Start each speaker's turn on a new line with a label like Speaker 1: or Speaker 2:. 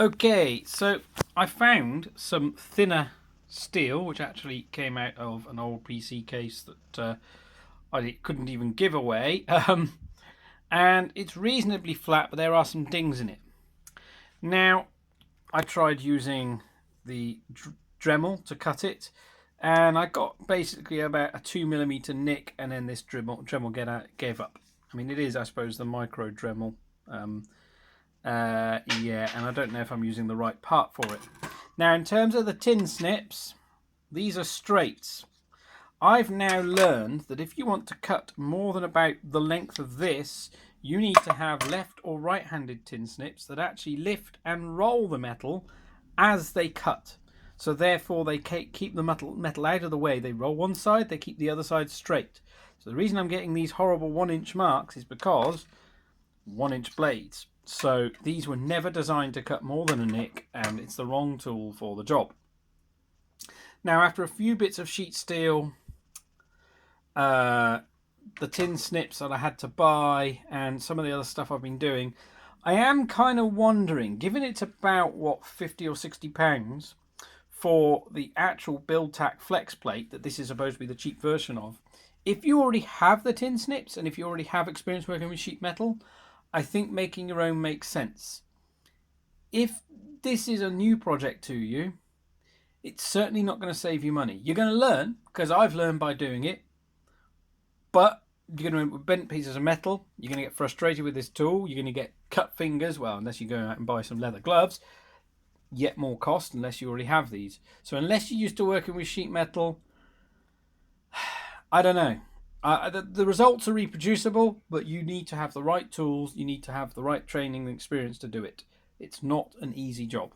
Speaker 1: Okay, so I found some thinner steel, which actually came out of an old PC case that I couldn't even give away. And it's reasonably flat, but there are some dings in it. Now, I tried using the Dremel to cut it, and I got basically about a 2mm nick, and then this Dremel gave up. I mean, it is, I suppose, the micro Dremel. Yeah, and I don't know if I'm using the right part for it. Now, in terms of the tin snips, these are straights. I've now learned that if you want to cut more than about the length of this, you need to have left or right-handed tin snips that actually lift and roll the metal as they cut. So therefore they keep the metal out of the way. They roll one side, they keep the other side straight. So the reason I'm getting these horrible 1-inch marks is because 1-inch blades. So these were never designed to cut more than a nick, and it's the wrong tool for the job. Now, after a few bits of sheet steel, the tin snips that I had to buy, and some of the other stuff I've been doing, I am kind of wondering, given it's about, what, 50 or 60 pounds for the actual build tack flex plate that this is supposed to be the cheap version of, if you already have the tin snips and if you already have experience working with sheet metal, I think making your own makes sense. If this is a new project to you, it's certainly not going to save you money. You're going to learn, because I've learned by doing it, but you're going to with bent pieces of metal, you're going to get frustrated with this tool, you're going to get cut fingers, well, unless you go out and buy some leather gloves, yet more cost unless you already have these. So unless you're used to working with sheet metal, I don't know. The results are reproducible, but you need to have the right tools, you need to have the right training and experience to do it. It's not an easy job.